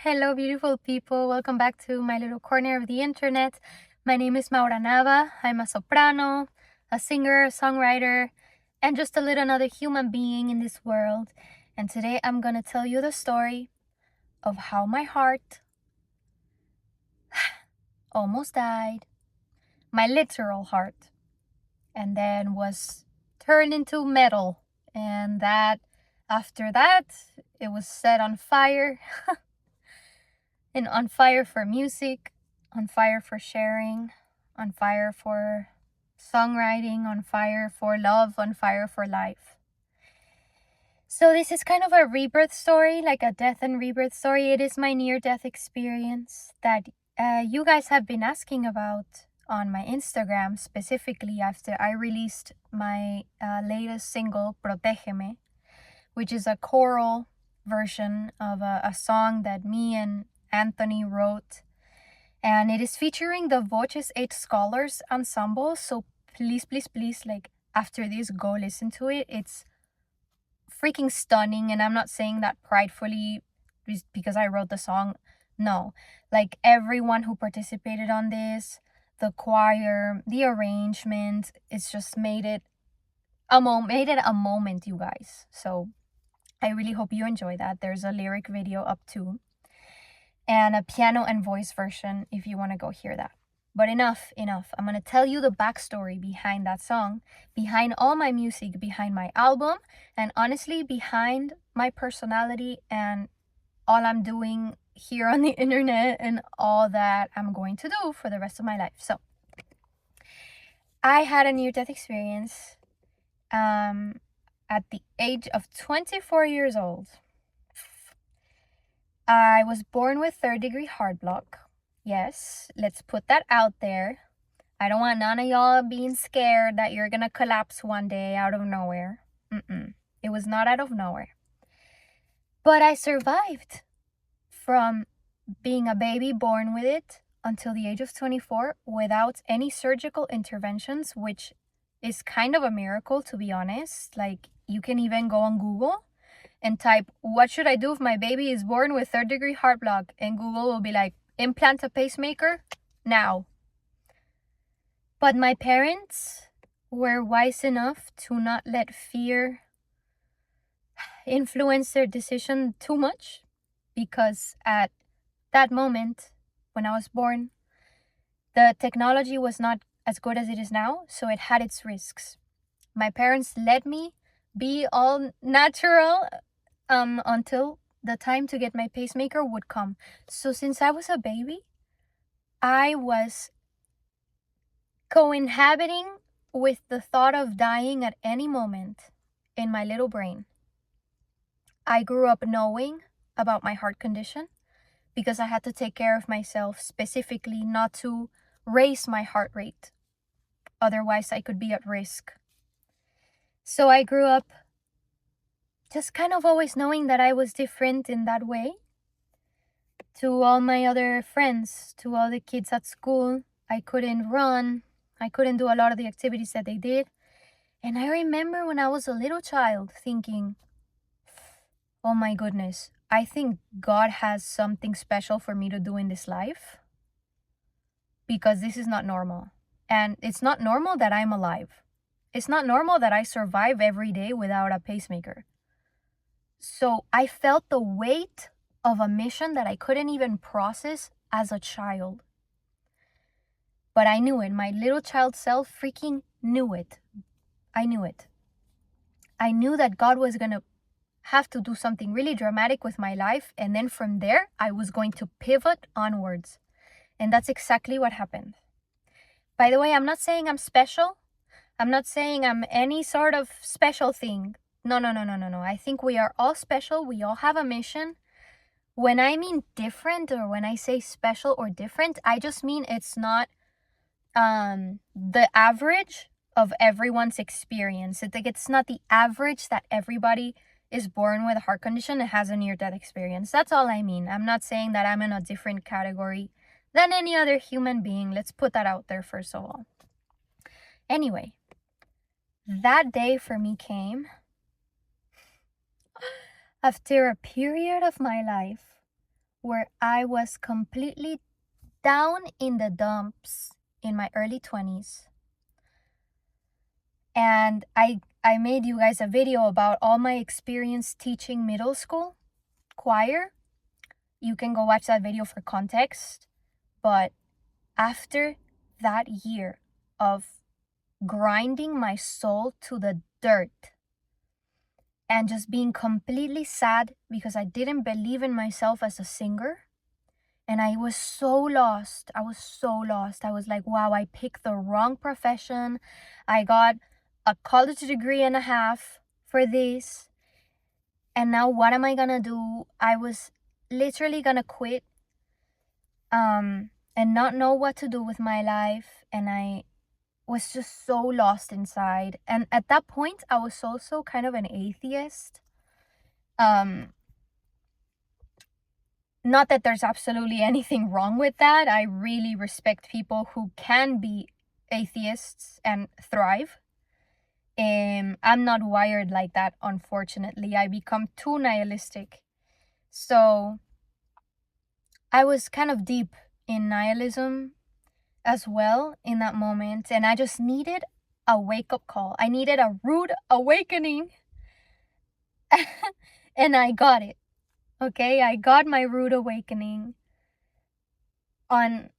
Hello, beautiful people. Welcome back to my little corner of the internet. My name is Maura Nava. I'm a soprano, a singer, a songwriter, and just a little another human being in this world. And today I'm going to tell you the story of how my heart almost died, my literal heart, and then was turned into metal. And that after that, it was set on fire. And on fire for music, on fire for sharing, on fire for songwriting, on fire for love, on fire for life. So this is kind of a rebirth story, like a death and rebirth story. It is my near-death experience that you guys have been asking about on my Instagram, specifically after I released my latest single, Protégeme, which is a choral version of a song that me and Anthony wrote, and it is featuring the Voces 8 Scholars Ensemble. So please, like, after this, go listen to it. It's freaking stunning, and I'm not saying that pridefully because I wrote the song. No, like, everyone who participated on this, the choir, the arrangement, it's just made it a moment, you guys. So I really hope you enjoy that. There's a lyric video up too, and a piano and voice version if you want to go hear that. But enough. I'm going to tell you the backstory behind that song, behind all my music, behind my album, and honestly, behind my personality and all I'm doing here on the internet and all that I'm going to do for the rest of my life. So, I had a near-death experience at the age of 24 years old. I was born with third-degree heart block. Yes, let's put that out there. I don't want none of y'all being scared that you're gonna collapse one day out of nowhere. It was not out of nowhere. But I survived from being a baby born with it until the age of 24 without any surgical interventions, which is kind of a miracle, to be honest. Like, you can even go on Google and type, what should I do if my baby is born with third-degree heart block? And Google will be like, implant a pacemaker now. But my parents were wise enough to not let fear influence their decision too much, because at that moment, when I was born, the technology was not as good as it is now, so it had its risks. My parents let me be all natural until the time to get my pacemaker would come. So since I was a baby, I was co-inhabiting with the thought of dying at any moment in my little brain. I grew up knowing about my heart condition because I had to take care of myself, specifically not to raise my heart rate. Otherwise, I could be at risk. So I grew up just kind of always knowing that I was different in that way. To all my other friends, to all the kids at school, I couldn't run. I couldn't do a lot of the activities that they did. And I remember when I was a little child thinking, oh my goodness, I think God has something special for me to do in this life, because this is not normal. And it's not normal that I'm alive. It's not normal that I survive every day without a pacemaker. So I felt the weight of a mission that I couldn't even process as a child. But I knew it. My little child self freaking knew it. I knew it. I knew that God was going to have to do something really dramatic with my life, and then from there, I was going to pivot onwards. And that's exactly what happened. By the way, I'm not saying I'm special. I'm not saying I'm any sort of special thing. No. I think we are all special. We all have a mission. When I mean different, or when I say special or different, I just mean it's not the average of everyone's experience. It's not the average that everybody is born with a heart condition and has a near-death experience. That's all I mean. I'm not saying that I'm in a different category than any other human being. Let's put that out there first of all. Anyway, that day for me came after a period of my life where I was completely down in the dumps in my early 20s. And I made you guys a video about all my experience teaching middle school choir. You can go watch that video for context. But after that year of grinding my soul to the dirt and just being completely sad because I didn't believe in myself as a singer, and I was so lost. I was like, wow, I picked the wrong profession. I got a college degree and a half for this. And now what am I gonna do? I was literally gonna quit and not know what to do with my life. And I was just so lost inside. And at that point, I was also kind of an atheist. Not that there's absolutely anything wrong with that. I really respect people who can be atheists and thrive. I'm not wired like that, unfortunately. I become too nihilistic. So I was kind of deep in nihilism as well in that moment. And I just needed a wake-up call. I needed a rude awakening. And I got it. Okay, I got my rude awakening on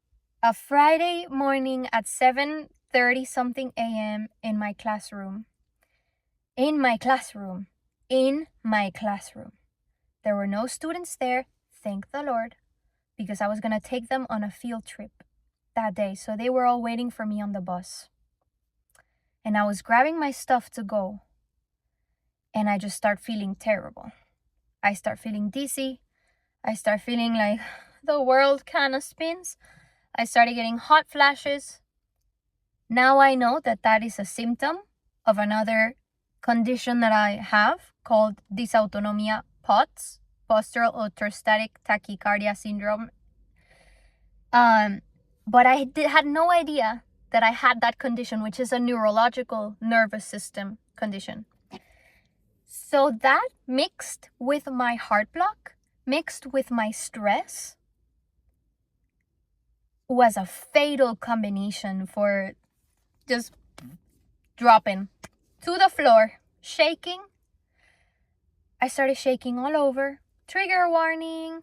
a Friday morning at 7:30 something a.m. in my classroom. In my classroom. There were no students there, thank the Lord, because I was going to take them on a field trip that day. So they were all waiting for me on the bus. And I was grabbing my stuff to go. And I just start feeling terrible. I start feeling dizzy. I start feeling like the world kind of spins. I started getting hot flashes. Now I know that that is a symptom of another condition that I have called dysautonomia POTS, postural orthostatic tachycardia syndrome. But I had no idea that I had that condition, which is a neurological nervous system condition. So that mixed with my heart block, mixed with my stress, was a fatal combination for just dropping to the floor, shaking. I started shaking all over. Trigger warning.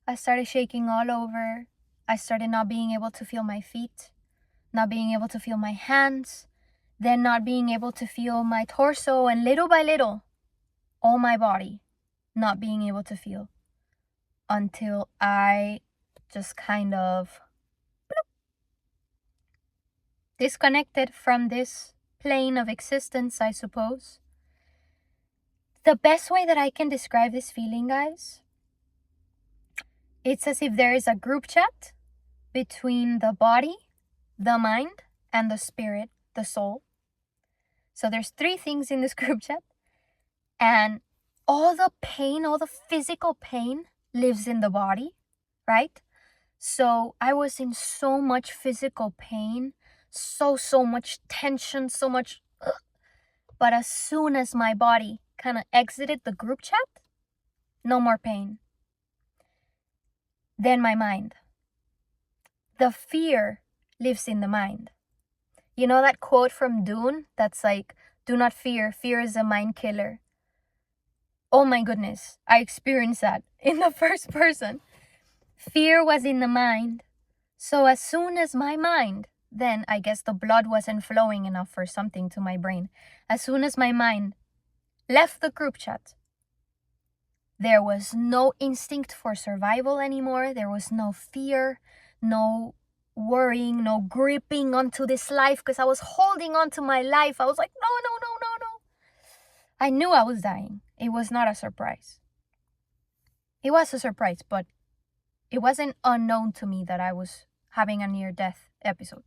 I started shaking all over. I started not being able to feel my feet, not being able to feel my hands, then not being able to feel my torso, and little by little, all my body not being able to feel, until I just kind of disconnected from this plane of existence, I suppose. The best way that I can describe this feeling, guys, it's as if there is a group chat between the body, the mind, and the spirit, the soul. So there's 3 things in this group chat, and all the pain, all the physical pain lives in the body, right? So I was in so much physical pain, so much tension, so much, but as soon as my body kind of exited the group chat, no more pain. Then my mind. The fear lives in the mind. You know that quote from Dune that's like, do not fear, fear is a mind killer. Oh my goodness, I experienced that in the first person. Fear was in the mind. So as soon as my mind, then I guess the blood wasn't flowing enough for something to my brain. As soon as my mind left the group chat, there was no instinct for survival anymore. There was no fear, no worrying, no gripping onto this life, because I was holding on to my life. I was like, no. I knew I was dying. It was not a surprise. It was a surprise, but it wasn't unknown to me that I was having a near-death episode.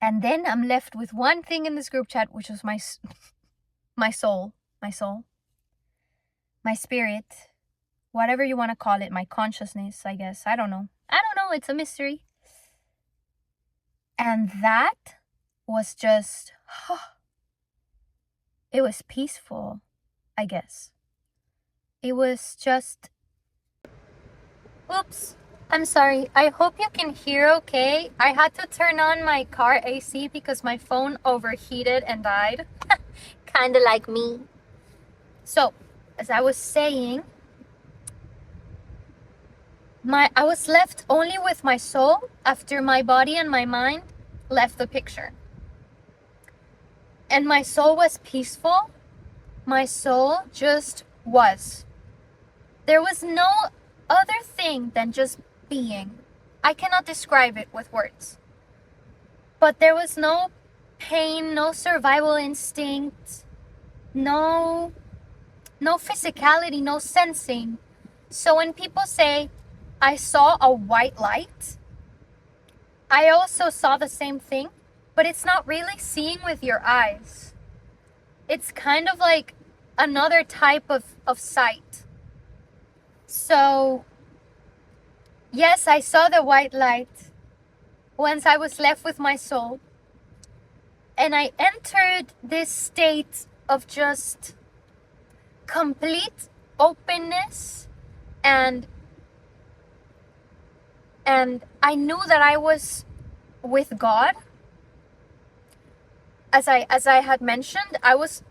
And then I'm left with one thing in this group chat, which was my soul, my spirit, whatever you want to call it, my consciousness, I guess. I don't know. It's a mystery. And that was just, it was peaceful, I guess. It was just Oops. I'm sorry. I hope you can hear okay. I had to turn on my car AC because my phone overheated and died. Kinda like me. So, as I was saying, I was left only with my soul after my body and my mind left the picture. And my soul was peaceful. My soul just was. There was no other thing than just being. I cannot describe it with words. But there was no pain, no survival instinct, no physicality, no sensing. So when people say, I saw a white light, I also saw the same thing, but it's not really seeing with your eyes. It's kind of like another type of sight. So, yes, I saw the white light once I was left with my soul. And I entered this state of just complete openness and I knew that I was with God. As I had mentioned, I was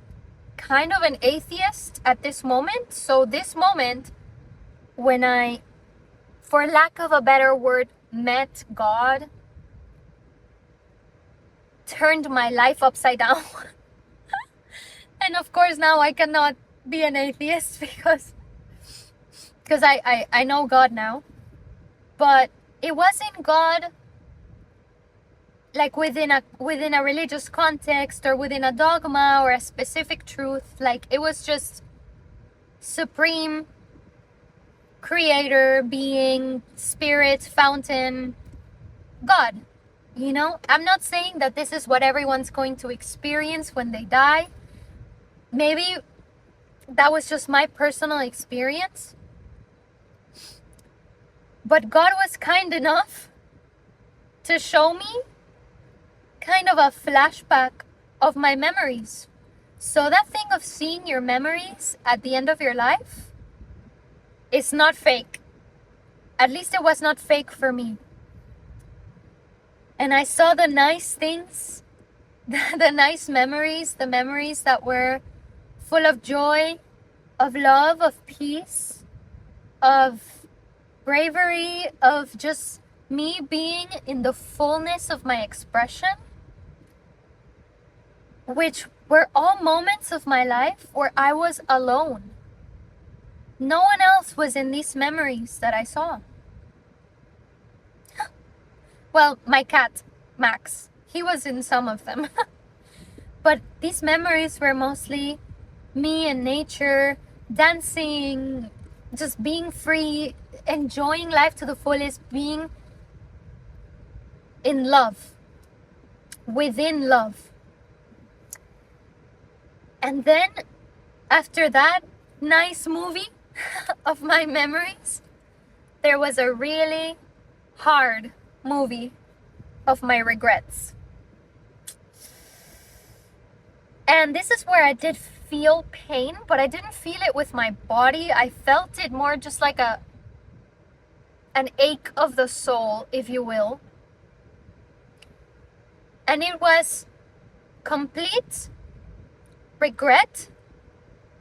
kind of an atheist at this moment. So this moment, when I, for lack of a better word, met God, turned my life upside down. And of course now I cannot be an atheist because I know God now. But it wasn't God like within a religious context or within a dogma or a specific truth. Like it was just supreme creator, being, spirit, fountain, God. You know, I'm not saying that this is what everyone's going to experience when they die. Maybe that was just my personal experience. But God was kind enough to show me kind of a flashback of my memories. So that thing of seeing your memories at the end of your life is not fake. At least it was not fake for me. And I saw the nice things, the nice memories, the memories that were full of joy, of love, of peace, of bravery, of just me being in the fullness of my expression, which were all moments of my life where I was alone. No one else was in these memories that I saw. Well, my cat, Max, he was in some of them. But these memories were mostly me and nature, dancing, just being free, enjoying life to the fullest, being in love, within love. And then after that nice movie of my memories, there was a really hard movie of my regrets. And this is where I did feel pain, but I didn't feel it with my body. I felt it more just like an ache of the soul, if you will. And it was complete regret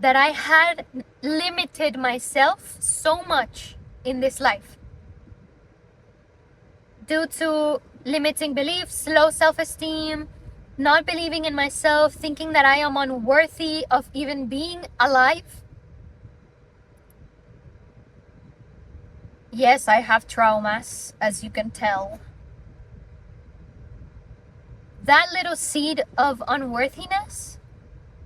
that I had limited myself so much in this life due to limiting beliefs, low self-esteem, not believing in myself, thinking that I am unworthy of even being alive. Yes, I have traumas, as you can tell. That little seed of unworthiness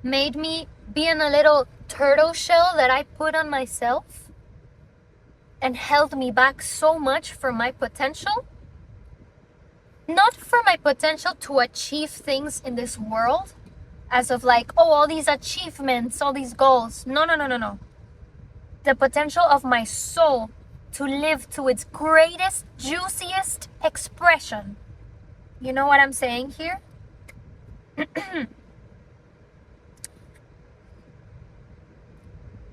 made me be in a little turtle shell that I put on myself and held me back so much from my potential. Not for my potential to achieve things in this world, as of like, oh, all these achievements, all these goals. No. The potential of my soul to live to its greatest, juiciest expression. You know what I'm saying here?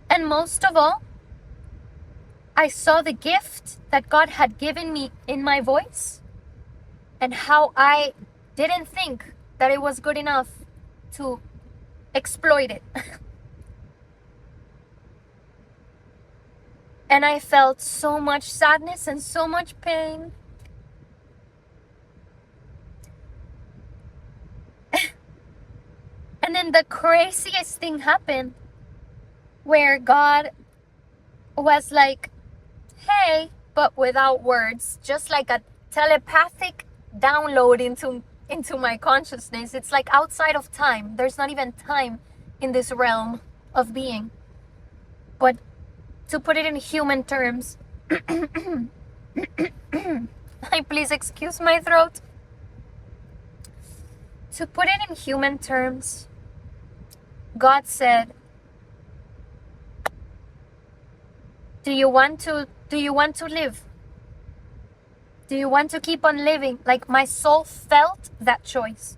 And most of all, I saw the gift that God had given me in my voice, and how I didn't think that it was good enough to exploit it. And I felt so much sadness and so much pain. And then the craziest thing happened, where God was like, hey, but without words, just like a telepathic download into my consciousness. It's like outside of time. There's not even time in this realm of being. But to put it in human terms, please excuse my throat. To put it in human terms, God said, do you want to live? Do you want to keep on living? Like, my soul felt that choice.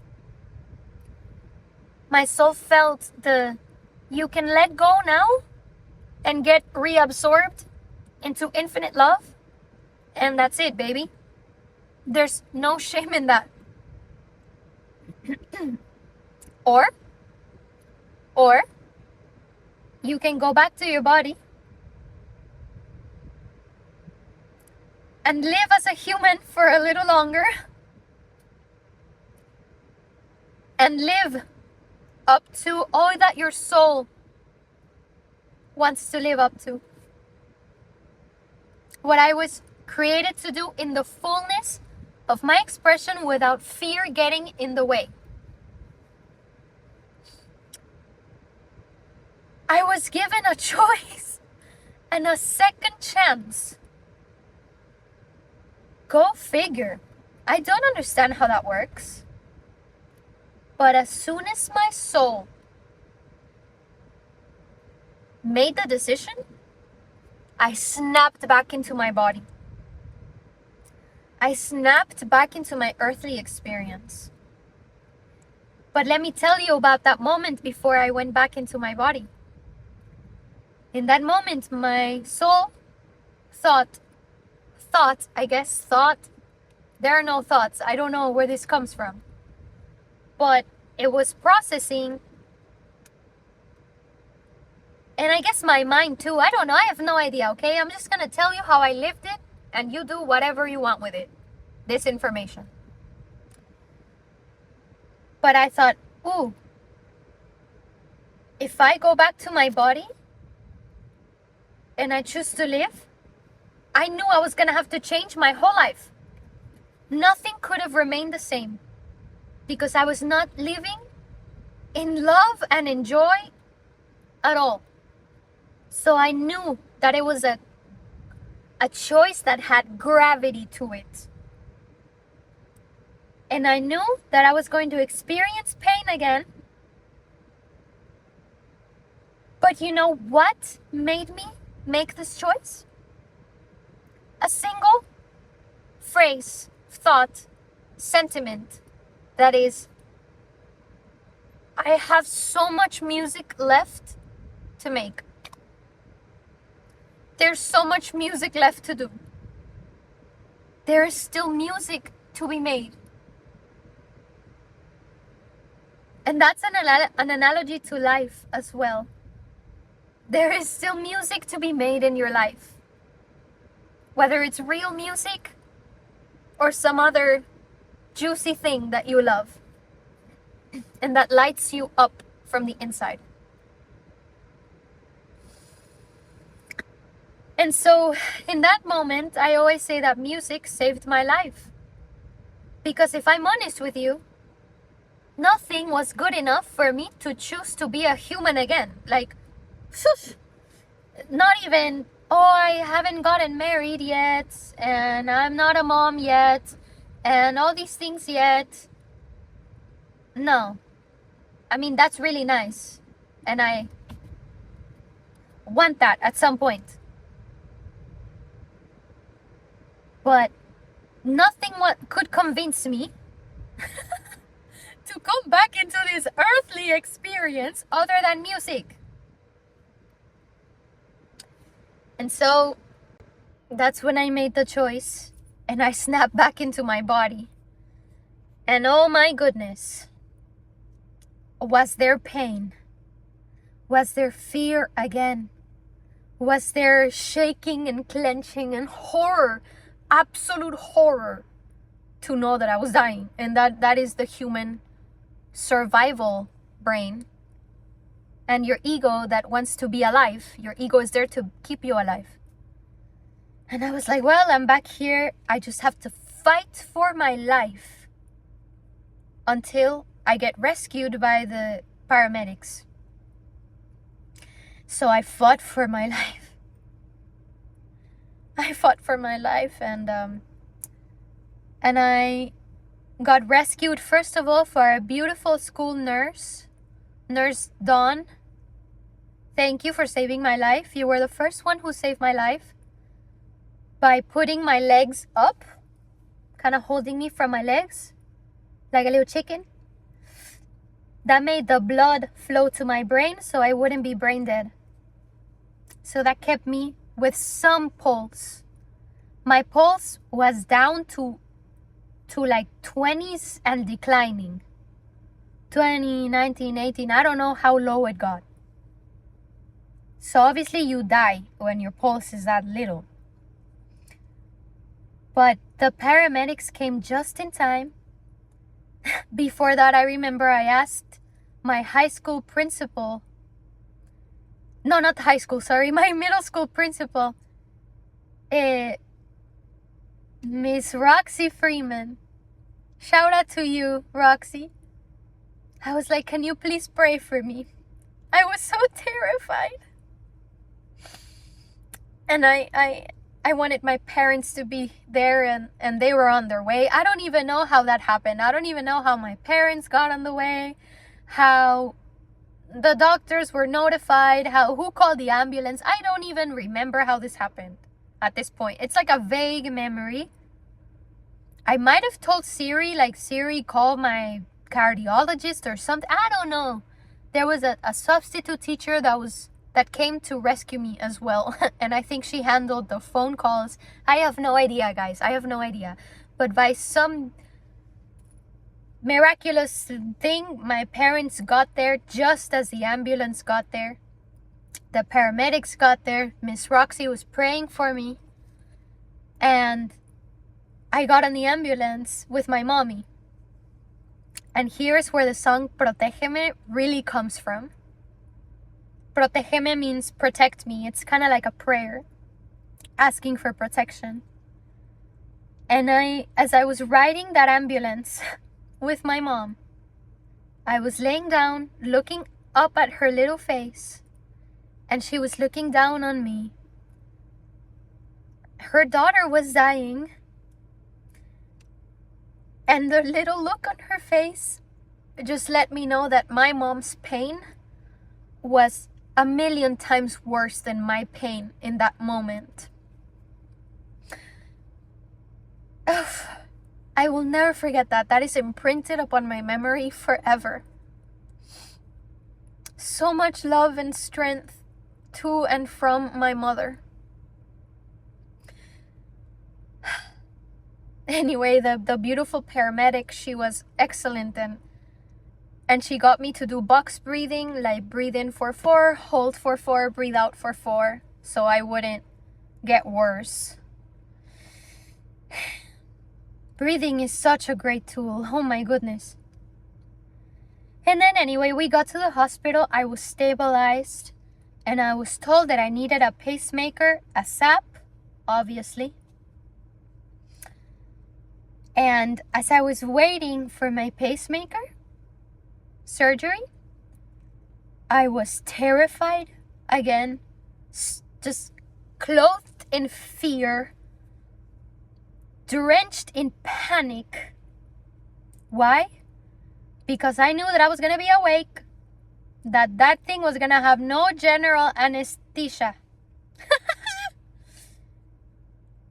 My soul felt you can let go now and get reabsorbed into infinite love, and that's it, baby. There's no shame in that. or you can go back to your body and live as a human for a little longer, and live up to all that your soul wants to live up to. What I was created to do in the fullness of my expression, without fear getting in the way. I was given a choice and a second chance. Go figure. I don't understand how that works. But as soon as my soul made the decision, I snapped back into my body. I snapped back into my earthly experience. But let me tell you about that moment before I went back into my body. In that moment, my soul thought, there are no thoughts. I don't know where this comes from. But it was processing. And I guess my mind too. I don't know. I have no idea, okay? I'm just going to tell you how I lived it, and you do whatever you want with it. This information. But I thought, ooh, if I go back to my body and I choose to live, I knew I was going to have to change my whole life. Nothing could have remained the same, because I was not living in love and in joy at all. So I knew that it was a choice that had gravity to it. And I knew that I was going to experience pain again. But you know what made me make this choice? A single phrase, thought, sentiment, that is, I have so much music left to make. There's so much music left to do. There is still music to be made. And that's an analogy to life as well. There is still music to be made in your life. Whether it's real music or some other juicy thing that you love and that lights you up from the inside. And so in that moment, I always say that music saved my life. Because if I'm honest with you, nothing was good enough for me to choose to be a human again. Like, not even, oh, I haven't gotten married yet, and I'm not a mom yet, and all these things yet. No. I mean, that's really nice. And I want that at some point. But nothing could convince me to come back into this earthly experience other than music. And so that's when I made the choice and I snapped back into my body. And oh my goodness, was there pain? Was there fear again? Was there shaking and clenching and horror, absolute horror, to know that I was dying? And that is the human survival brain. And your ego that wants to be alive. Your ego is there to keep you alive. And I was like, well, I'm back here. I just have to fight for my life until I get rescued by the paramedics. So I fought for my life. I fought for my life, and I got rescued first of all for a beautiful school nurse, Nurse Dawn. Thank you for saving my life. You were the first one who saved my life by putting my legs up, kind of holding me from my legs like a little chicken. That made the blood flow to my brain so I wouldn't be brain dead. So that kept me with some pulse. My pulse was down to like 20s and declining. 20, 19, 18, I don't know how low it got. So obviously you die when your pulse is that little. But the paramedics came just in time. Before that, I remember I asked my high school principal, no, not high school, sorry, my middle school principal, Miss Roxy Freeman. Shout out to you, Roxy. I was like, can you please pray for me? I was so terrified. And I wanted my parents to be there, and they were on their way. I don't even know how that happened. I don't even know how my parents got on the way, how the doctors were notified, who called the ambulance. I don't even remember how this happened at this point. It's like a vague memory. I might have told Siri, like, Siri, call my cardiologist or something. I don't know. There was a substitute teacher that came to rescue me as well. And I think she handled the phone calls. I have no idea, guys. I have no idea. But by some miraculous thing, my parents got there just as the ambulance got there. The paramedics got there. Miss Roxy was praying for me. And I got on the ambulance with my mommy. And here's where the song Protégeme really comes from. Protégeme means protect me. It's kind of like a prayer, asking for protection. And as I was riding that ambulance with my mom, I was laying down, looking up at her little face, and she was looking down on me. Her daughter was dying, and the little look on her face just let me know that my mom's pain was 1,000,000 times worse than my pain in that moment. Ugh, I will never forget that. That is imprinted upon my memory forever. So much love and strength to and from my mother. Anyway, the beautiful paramedic, she was excellent, and she got me to do box breathing, like breathe in for 4, hold for 4, breathe out for 4, so I wouldn't get worse. Breathing is such a great tool. Oh my goodness. And then anyway, we got to the hospital. I was stabilized, and I was told that I needed a pacemaker, a SAP, obviously. And as I was waiting for my pacemaker surgery, I was terrified again, just clothed in fear, drenched in panic. Why? Because I knew that I was going to be awake, that thing was going to have no general anesthesia.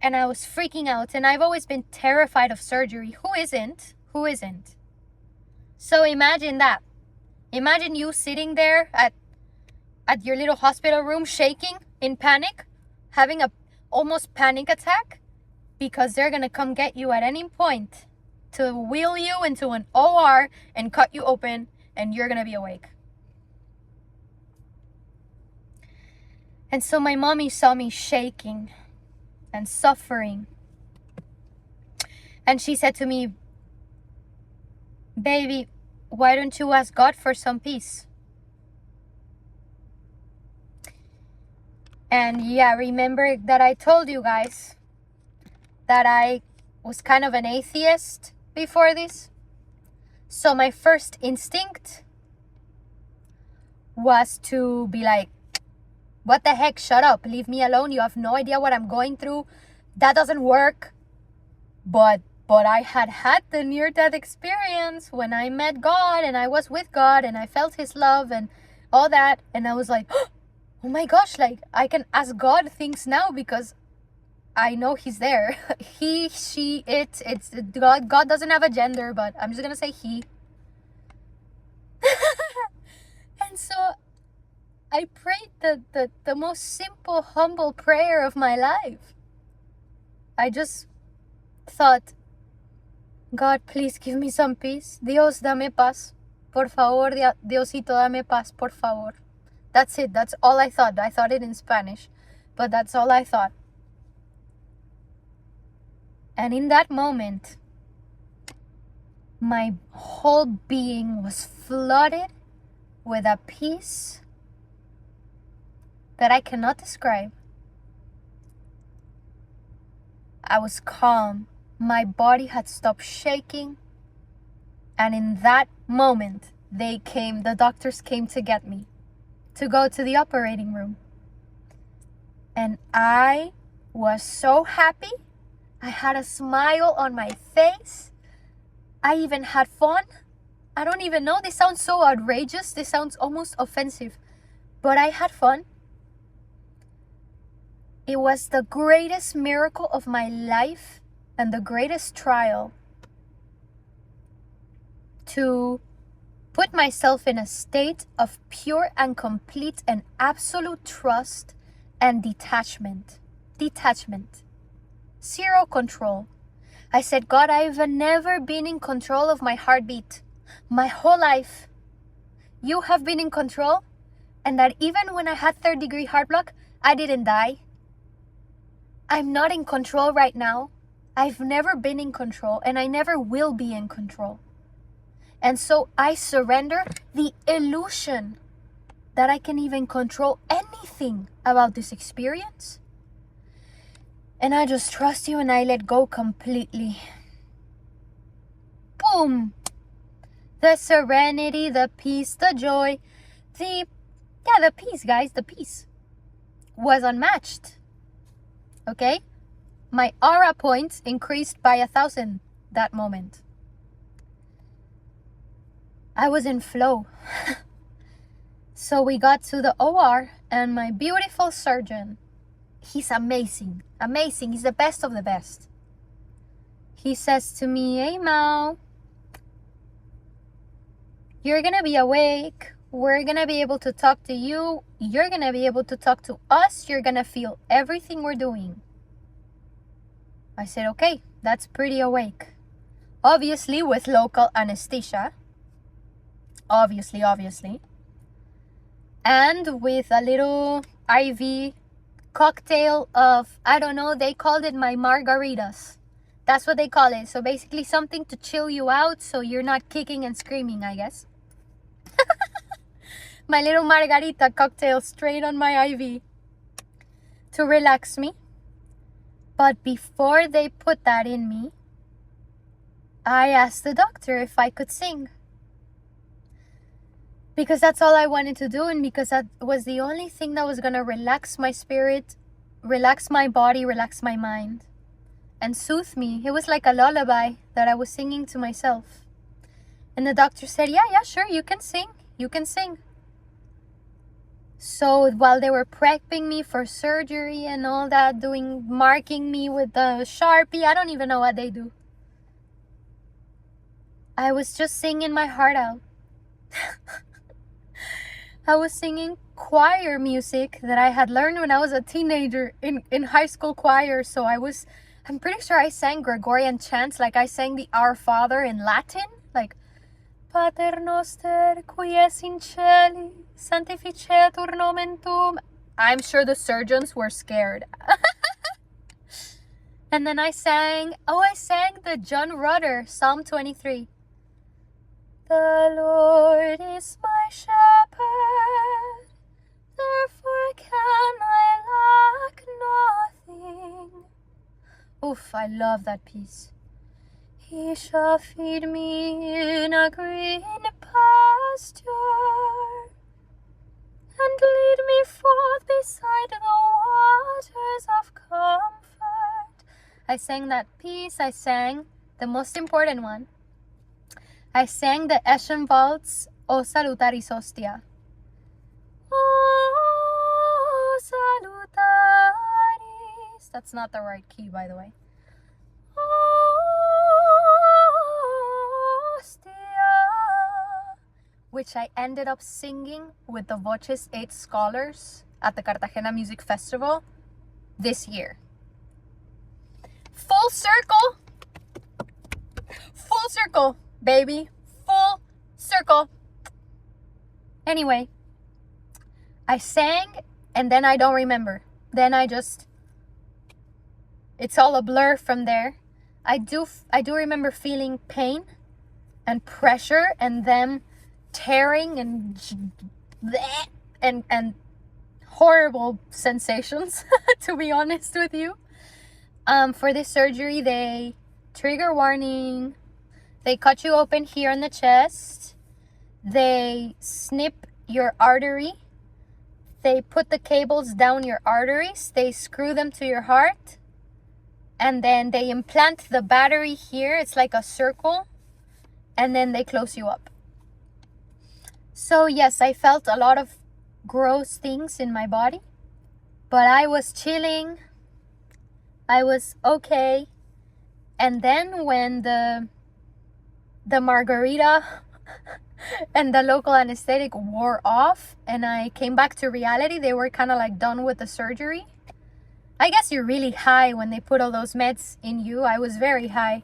And I was freaking out, and I've always been terrified of surgery. Who isn't? Who isn't? So imagine that. Imagine you sitting there at your little hospital room, shaking in panic, having almost panic attack because they're gonna come get you at any point to wheel you into an OR and cut you open, and you're gonna be awake. And so my mommy saw me shaking and suffering. And she said to me, baby, why don't you ask God for some peace? And yeah, remember that I told you guys that I was kind of an atheist before this. So my first instinct was to be like, what the heck, shut up, leave me alone, you have no idea what I'm going through, that doesn't work. But I had the near-death experience when I met God and I was with God and I felt his love and all that, and I was like, oh my gosh, like I can ask God things now because I know he's there. He, she, it's God. God doesn't have a gender, but I'm just gonna say he. And so I prayed the most simple, humble prayer of my life. I just thought, God, please give me some peace. Dios, dame paz. Por favor, Diosito, dame paz, por favor. That's it. That's all I thought. I thought it in Spanish, but that's all I thought. And in that moment, my whole being was flooded with a peace that I cannot describe. I was calm. My body had stopped shaking. And in that moment, the doctors came to get me, to go to the operating room. And I was so happy. I had a smile on my face. I even had fun. I don't even know, this sounds so outrageous. This sounds almost offensive. But I had fun. It was the greatest miracle of my life and the greatest trial to put myself in a state of pure and complete and absolute trust and detachment. Zero control. I said, God, I've never been in control of my heartbeat. My whole life. You have been in control, and that even when I had third-degree heart block, I didn't die. I'm not in control right now. I've never been in control, and I never will be in control. And so I surrender the illusion that I can even control anything about this experience. And I just trust you and I let go completely. Boom! The serenity, the peace, the joy, the peace, guys, the peace was unmatched. Okay? My aura points increased by 1,000 that moment. I was in flow. So we got to the OR and my beautiful surgeon, he's amazing. Amazing. He's the best of the best. He says to me, hey, Mau, you're going to be awake. We're going to be able to talk to you. You're going to be able to talk to us. You're going to feel everything we're doing. I said, okay, that's pretty awake. Obviously with local anesthesia. Obviously. And with a little IV cocktail of, I don't know, they called it my margaritas. That's what they call it. So basically something to chill you out so you're not kicking and screaming, I guess. My little margarita cocktail straight on my IV to relax me. But before they put that in me, I asked the doctor if I could sing. Because that's all I wanted to do, and because that was the only thing that was going to relax my spirit, relax my body, relax my mind, and soothe me. It was like a lullaby that I was singing to myself. And the doctor said, yeah, sure, you can sing. So while they were prepping me for surgery and all that, marking me with the Sharpie, I don't even know what they do. I was just singing my heart out. I was singing choir music that I had learned when I was a teenager in high school choir. So I'm pretty sure I sang Gregorian chants, like I sang the Our Father in Latin, like Pater noster qui es in celi, sanctificetur nomen tuum. I'm sure the surgeons were scared. And then I sang the John Rutter, Psalm 23. The Lord is my shepherd, therefore can I lack nothing. Oof, I love that piece. He shall feed me in a green pasture and lead me forth beside the waters of comfort. I sang that piece. I sang the most important one. I sang the Eschenwald's O Salutaris Hostia. O Salutaris. That's not the right key, by the way. Hostia. Which I ended up singing with the Voces 8 scholars at the Cartagena Music Festival this year. Full circle. Full circle, baby. Full circle. Anyway, I sang and then I don't remember. Then it's all a blur from there. I do remember feeling pain and pressure and them tearing and horrible sensations, to be honest with you. For this surgery, they trigger warning. They cut you open here in the chest. They snip your artery. They put the cables down your arteries. They screw them to your heart. And then they implant the battery here. It's like a circle. And then they close you up. So yes, I felt a lot of gross things in my body. But I was chilling. I was okay. And then when the margarita and the local anesthetic wore off and I came back to reality, they were kind of like done with the surgery. I guess you're really high when they put all those meds in you. I was very high.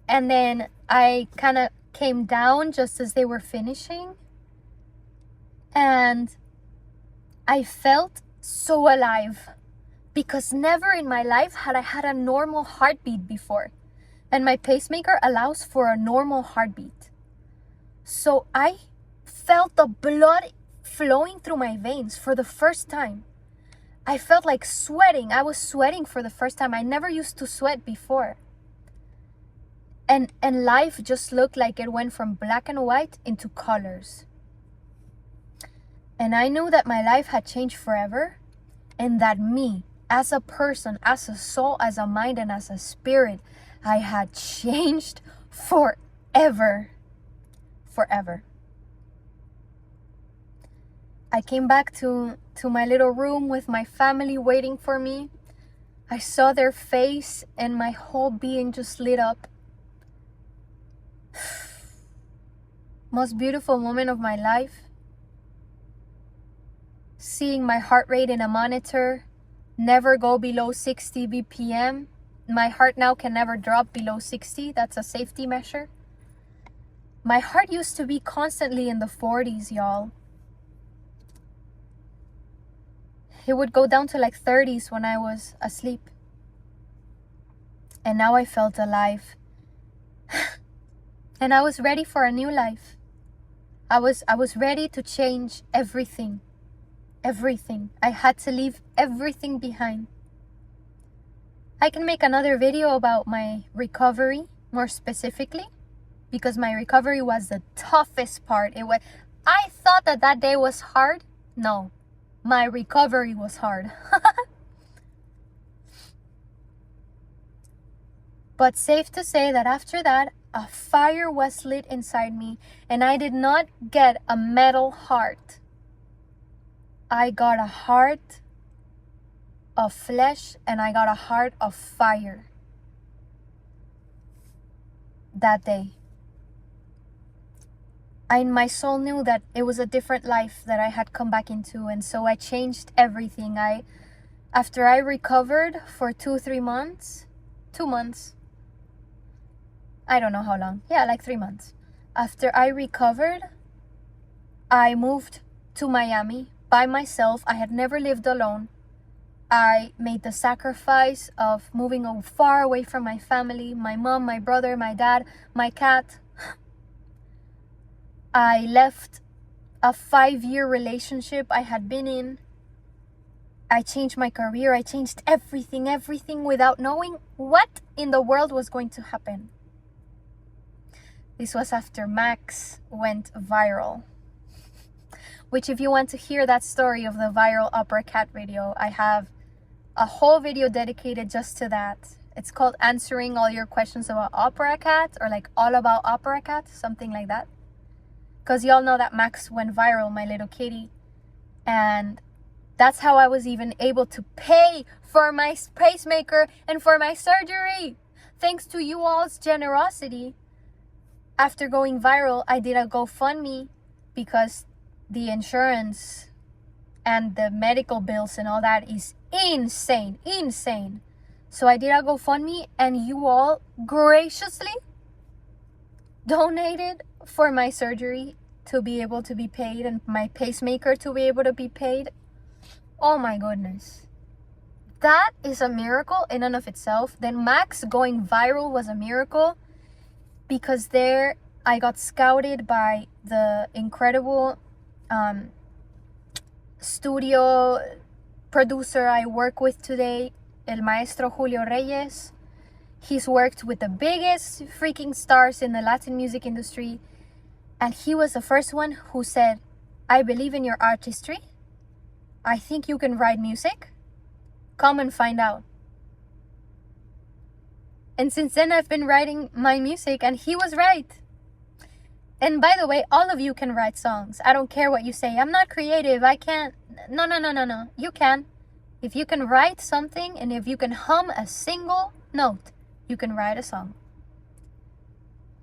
And then I kind of came down just as they were finishing. And I felt so alive. Because never in my life had I had a normal heartbeat before. And my pacemaker allows for a normal heartbeat. So I felt the blood flowing through my veins for the first time. I felt like sweating. I was sweating for the first time. I never used to sweat before. And life just looked like it went from black and white into colors. And I knew that my life had changed forever. And that me, as a person, as a soul, as a mind, and as a spirit, I had changed forever. Forever. I came back to my little room with my family waiting for me. I saw their face and my whole being just lit up. Most beautiful moment of my life. Seeing my heart rate in a monitor never go below 60 BPM. My heart now can never drop below 60. That's a safety measure. My heart used to be constantly in the 40s, y'all. It would go down to like 30s when I was asleep. And now I felt alive. And I was ready for a new life. I was ready to change everything. Everything. I had to leave everything behind. I can make another video about my recovery more specifically, because my recovery was the toughest part. I thought that day was hard. No, my recovery was hard. But safe to say that after that, a fire was lit inside me, and I did not get a metal heart. I got a heart of flesh, and I got a heart of fire that day. my soul knew that it was a different life that I had come back into, and so I changed everything. After I recovered for 2 months, I don't know how long, yeah, like 3 months. After I recovered, I moved to Miami by myself. I had never lived alone. I made the sacrifice of moving far away from my family, my mom, my brother, my dad, my cat. I left a 5-year relationship I had been in. I changed my career. I changed everything without knowing what in the world was going to happen. This was after Max went viral. Which, if you want to hear that story of the viral Opera Cat video, I have a whole video dedicated just to that. It's called Answering All Your Questions About Opera Cat, or like All About Opera Cat, something like that. Because y'all know that Max went viral, my little kitty. And that's how I was even able to pay for my pacemaker and for my surgery. Thanks to you all's generosity. After going viral, I did a GoFundMe because the insurance and the medical bills and all that is insane. So I did a GoFundMe, and you all graciously donated for my surgery to be able to be paid, and my pacemaker to be able to be paid. Oh my goodness. That is a miracle in and of itself. Then Max going viral was a miracle, because there I got scouted by the incredible studio producer I work with today, El Maestro Julio Reyes. He's worked with the biggest freaking stars in the Latin music industry, and he was the first one who said, I believe in your artistry. I think you can write music. Come and find out. And since then, I've been writing my music, and he was right. And by the way, all of you can write songs. I don't care what you say. I'm not creative. I can't. No. You can. If you can write something, and if you can hum a single note, you can write a song.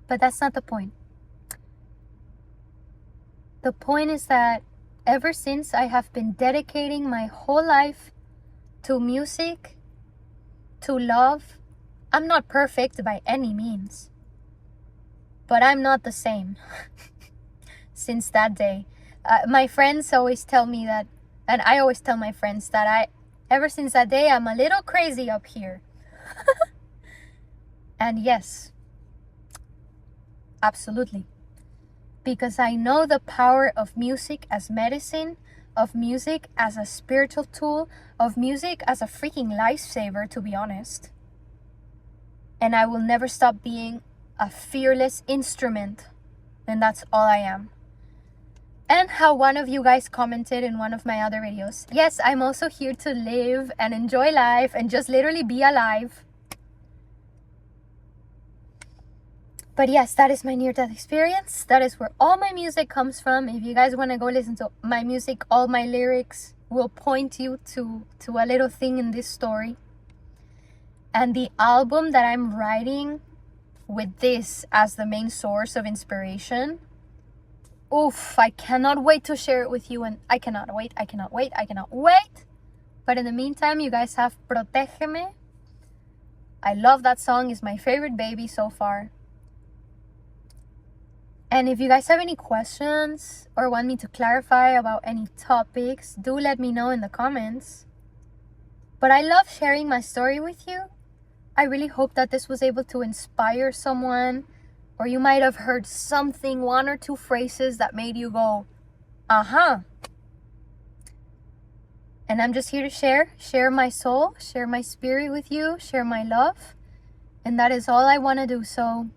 But that's not the point. The point is that ever since I have been dedicating my whole life to music, to love. I'm not perfect by any means, but I'm not the same since that day. My friends always tell me that, and I always tell my friends that ever since that day, I'm a little crazy up here. And yes, absolutely. Because I know the power of music as medicine, of music as a spiritual tool, of music as a freaking lifesaver, to be honest. And I will never stop being a fearless instrument. And that's all I am. And how one of you guys commented in one of my other videos. Yes, I'm also here to live and enjoy life and just literally be alive. But yes, that is my near-death experience. That is where all my music comes from. If you guys want to go listen to my music, all my lyrics will point you to a little thing in this story. And the album that I'm writing with this as the main source of inspiration, oof, I cannot wait to share it with you. And I cannot wait. But in the meantime, you guys have Protégeme. I love that song. It's my favorite baby so far. And if you guys have any questions or want me to clarify about any topics, do let me know in the comments. But I love sharing my story with you. I really hope that this was able to inspire someone, or you might have heard something, one or two phrases that made you go, uh-huh. And I'm just here to share my soul, share my spirit with you, share my love. And that is all I want to do. So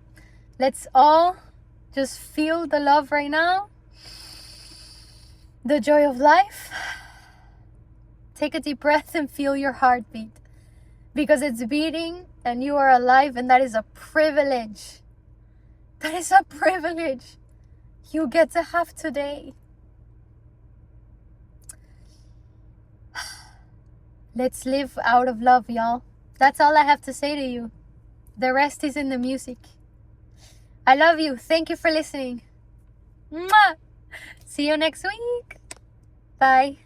let's all just feel the love right now. The joy of life. Take a deep breath and feel your heartbeat. Because it's beating and you are alive, and that is a privilege. That is a privilege you get to have today. Let's live out of love, y'all. That's all I have to say to you. The rest is in the music. I love you. Thank you for listening. Mwah! See you next week. Bye.